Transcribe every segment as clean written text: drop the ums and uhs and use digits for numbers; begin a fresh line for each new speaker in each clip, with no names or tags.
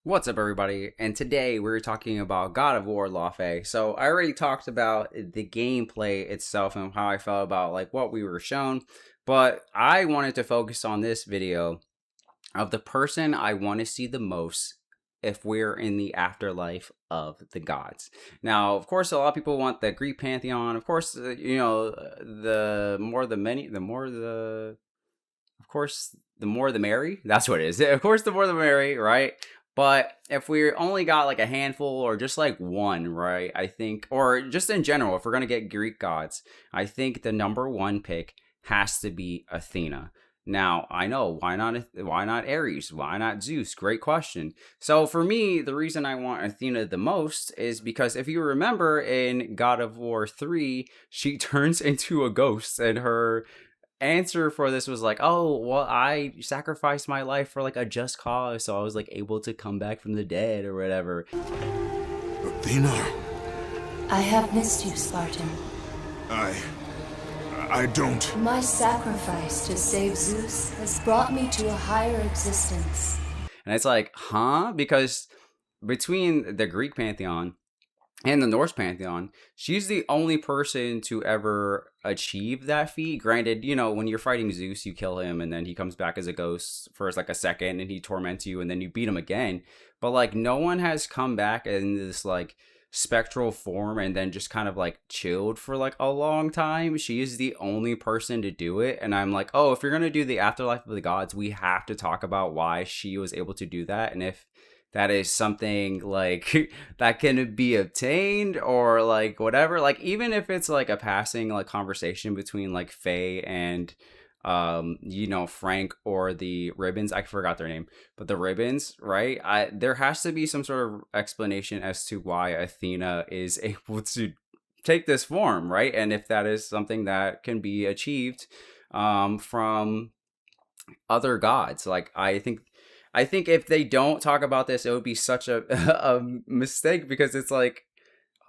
What's up, everybody? And today we're talking about God of War Laufey. So I already talked about the gameplay itself and how I felt about like what we were shown, but I wanted to focus on this video of the person I want to see the most if we're in the afterlife of the gods. Now, of course, a lot of people want the Greek pantheon. Of course, the more the many, the more the of course, the more the merry. That's what it is. Of course, the more the merry, right? But if we only got like a handful or just like one, right? I think, or just in general, if we're going to get Greek gods, I think the number one pick has to be Athena. Now, I know why not Ares? Why not Zeus? Great question. So for me, the reason I want Athena the most is because if you remember in God of War 3, she turns into a ghost and her answer for this was like, oh, well, I sacrificed my life for like a just cause, so I was like able to come back from the dead or whatever.
Athena,
I have missed you, Spartan.
I... I don't...
My sacrifice to save Zeus has brought me to a higher existence.
And it's like, huh? Because between the Greek pantheon and the Norse pantheon, she's the only person to ever achieve that feat. Granted, when you're fighting Zeus, you kill him and then he comes back as a ghost for like a second and he torments you and then you beat him again. But like no one has come back in this like spectral form and then just kind of like chilled for like a long time. She is the only person to do it. And I'm like, oh, if you're going to do the afterlife of the gods, we have to talk about why she was able to do that. And if that is something like that can be obtained or like whatever, like even if it's like a passing like conversation between like Faye and Frank or the Ribbons, I forgot their name, but the Ribbons, right? There has to be some sort of explanation as to why Athena is able to take this form, right? And if that is something that can be achieved from other gods. Like I think if they don't talk about this, it would be such a a mistake because it's like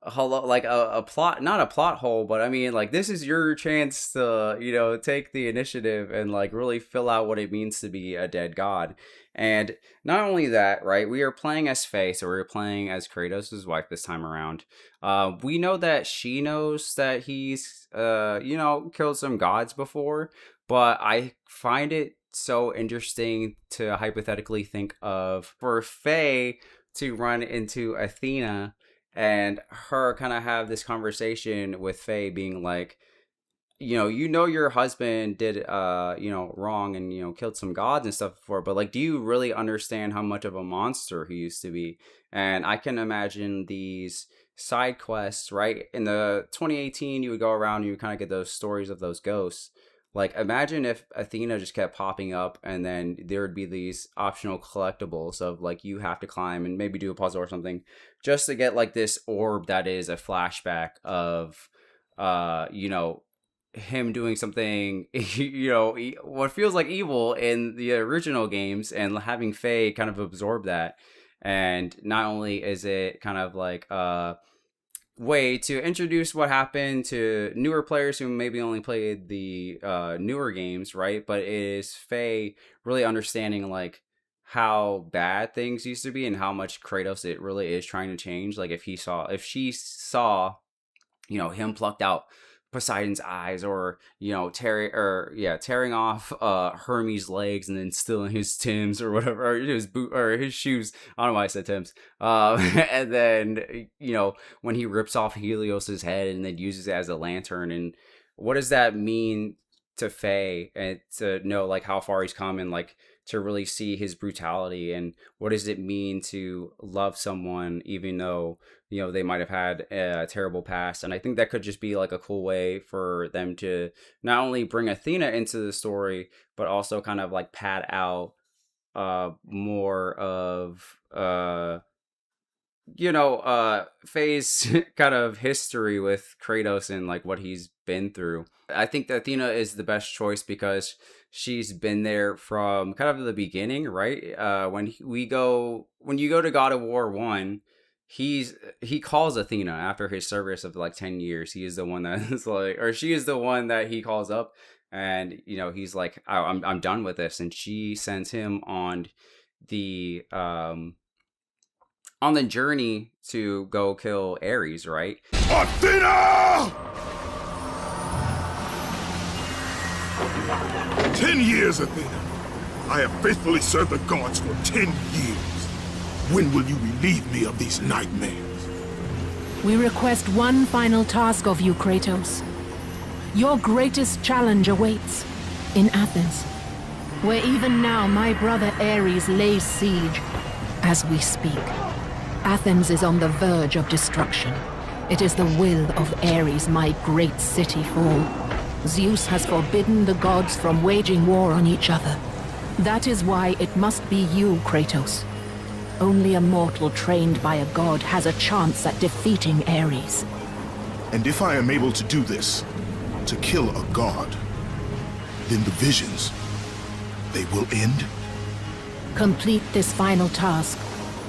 hello, like a plot, not a plot hole, but I mean, like this is your chance to take the initiative and like really fill out what it means to be a dead god. And not only that, right? We are playing as Faye, so we're playing as Kratos' wife this time around. We know that she knows that he's killed some gods before, but I find it so interesting to hypothetically think of for Faye to run into Athena and her kind of have this conversation with Faye being like, your husband did wrong and killed some gods and stuff before, but like do you really understand how much of a monster he used to be? And I can imagine these side quests, right? In the 2018 you would go around and you would kind of get those stories of those ghosts. Like imagine if Athena just kept popping up and then there would be these optional collectibles of like you have to climb and maybe do a puzzle or something just to get like this orb that is a flashback of him doing something what feels like evil in the original games and having Faye kind of absorb that. And not only is it kind of like way to introduce what happened to newer players who maybe only played the newer games, right? But it is Faye really understanding like how bad things used to be and how much Kratos it really is trying to change. Like if she saw, him plucked out Poseidon's eyes or tearing off Hermes' legs and then stealing his Tims or whatever, or his boot or his shoes. I don't know why I said Tims. And then when he rips off Helios's head and then uses it as a lantern, and what does that mean to Faye and to know like how far he's come and like to really see his brutality, and what does it mean to love someone even though they might have had a terrible past. And I think that could just be like a cool way for them to not only bring Athena into the story but also kind of like pad out more of Faye's kind of history with Kratos and like what he's been through. I think that Athena is the best choice because she's been there from kind of the beginning, right? When you go to God of War 1, he calls Athena after his service of like 10 years. He is the one that is like, or she is the one that he calls up, and he's like, oh, I'm done with this, and she sends him on the on the journey to go kill Ares, right?
Athena! 10 years, Athena. I have faithfully served the gods for 10 years. When will you relieve me of these nightmares?
We request one final task of you, Kratos. Your greatest challenge awaits in Athens, where even now my brother Ares lays siege as we speak. Athens is on the verge of destruction. It is the will of Ares my great city fall. Zeus has forbidden the gods from waging war on each other. That is why it must be you, Kratos. Only a mortal trained by a god has a chance at defeating Ares.
And if I am able to do this, to kill a god, then the visions, they will end?
Complete this final task,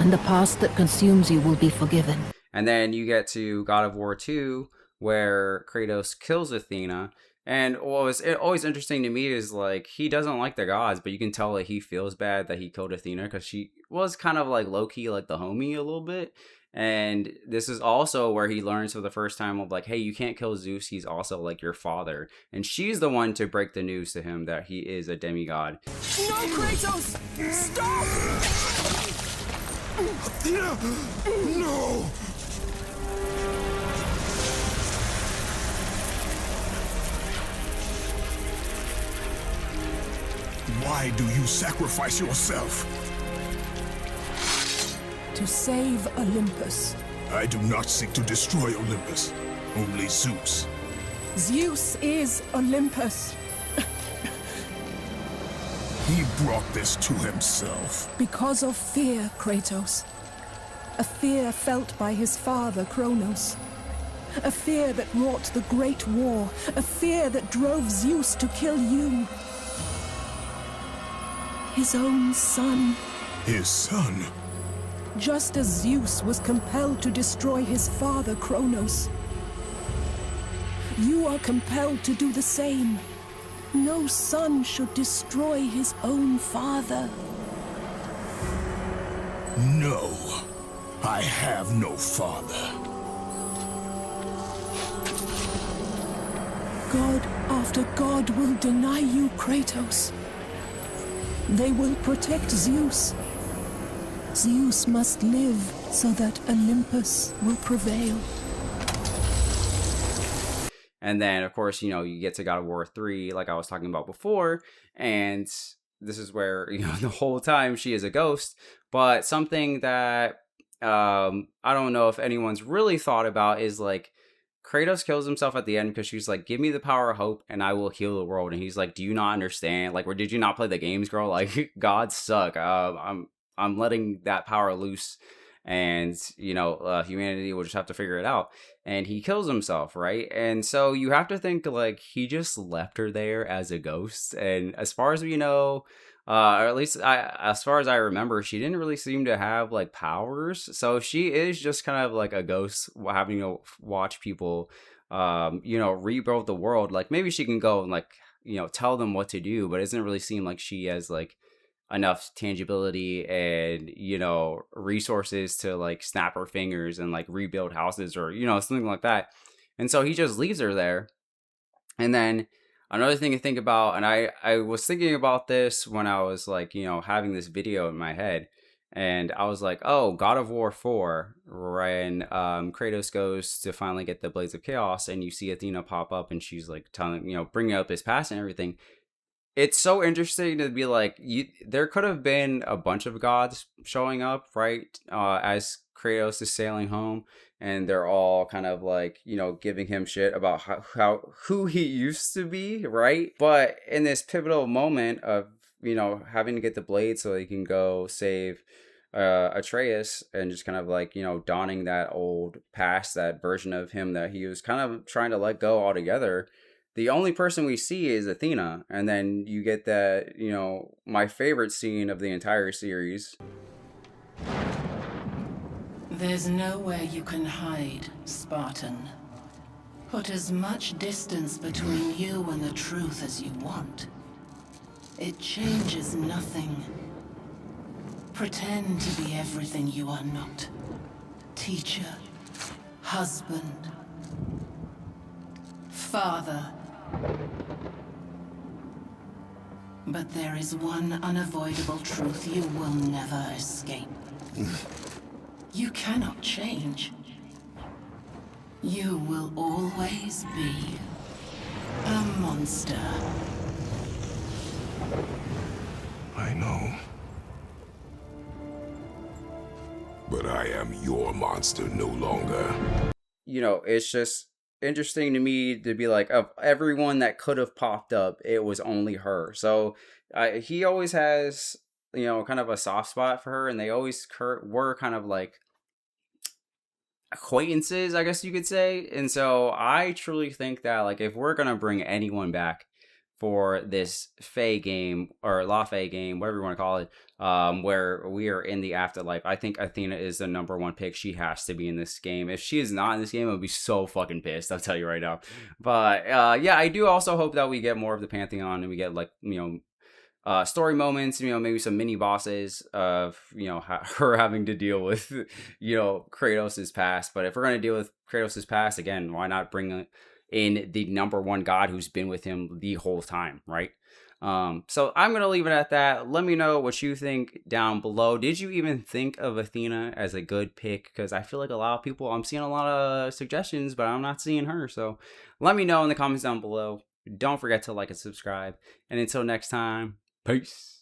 and the past that consumes you will be forgiven.
And then you get to God of War 2, where Kratos kills Athena. And what was always interesting to me is, like, he doesn't like the gods, but you can tell that he feels bad that he killed Athena because she was kind of like low-key, like the homie a little bit. And this is also where he learns for the first time of, like, hey, you can't kill Zeus. He's also like your father. And she's the one to break the news to him that he is a demigod.
No, Kratos! Stop!
Athena! No! Why do you sacrifice yourself?
To save Olympus.
I do not seek to destroy Olympus, only Zeus.
Zeus is Olympus.
He brought this to himself.
Because of fear, Kratos. A fear felt by his father, Kronos. A fear that wrought the Great War. A fear that drove Zeus to kill you. His own son.
His son?
Just as Zeus was compelled to destroy his father, Kronos. You are compelled to do the same. No son should destroy his own father.
No, I have no father.
God after God will deny you, Kratos. They will protect Zeus. Zeus must live so that Olympus will prevail.
And then, of course, you know, you get to God of War 3, like I was talking about before, and this is where, you know, the whole time she is a ghost. But something that I don't know if anyone's really thought about is, like, Kratos kills himself at the end because she's like, give me the power of hope and I will heal the world. And he's like, do you not understand? Like, or did you not play the games, girl? Like, gods suck. I'm letting that power loose, and, you know, humanity will just have to figure it out. And he kills himself, right? And so you have to think, like, he just left her there as a ghost. And as far as we know, or at least as far as I remember, she didn't really seem to have, like, powers. So she is just kind of like a ghost having to watch people, you know, rebuild the world. Like, maybe she can go and, like, you know, tell them what to do, but it doesn't really seem like she has, like, enough tangibility and, you know, resources to, like, snap her fingers and, like, rebuild houses or, you know, something like that. And so he just leaves her there. And then another thing to think about, and I was thinking about this when I was, like, you know, having this video in my head, and I was like, oh, God of War 4, when Kratos goes to finally get the Blades of Chaos, and you see Athena pop up, and she's, like, telling, you know, bringing up his past and everything. It's so interesting to be like, there could have been a bunch of gods showing up, right? As Kratos is sailing home, and they're all kind of, like, you know, giving him shit about who he used to be, right? But in this pivotal moment of, you know, having to get the blade so he can go save Atreus, and just kind of, like, you know, donning that old past, that version of him that he was kind of trying to let go altogether, the only person we see is Athena. And then you get that, you know, my favorite scene of the entire series.
There's nowhere you can hide, Spartan. Put as much distance between you and the truth as you want. It changes nothing. Pretend to be everything you are not. Teacher, husband, father. But there is one unavoidable truth you will never escape. You cannot change. You will always be a monster.
I know. But I am your monster no longer.
You know, it's just interesting to me to be like, of everyone that could have popped up, it was only her. So he always has, you know, kind of a soft spot for her, and they always were kind of like acquaintances, I guess you could say. And so I truly think that, like, if we're gonna bring anyone back for this Fae game or Laufey game, whatever you want to call it, where we are in the afterlife, I think Athena is the number one pick. She has to be in this game. If she is not in this game, I'll be so fucking pissed, I'll tell you right now. But yeah, I do also hope that we get more of the pantheon, and we get, like, you know, story moments, you know, maybe some mini bosses of, you know, her having to deal with, you know, Kratos' past. But if we're going to deal with Kratos' past, again, why not bring in the number one god who's been with him the whole time, right? So I'm going to leave it at that. Let me know what you think down below. Did you even think of Athena as a good pick? Because I feel like a lot of people, I'm seeing a lot of suggestions, but I'm not seeing her. So let me know in the comments down below. Don't forget to like and subscribe. And until next time, peace.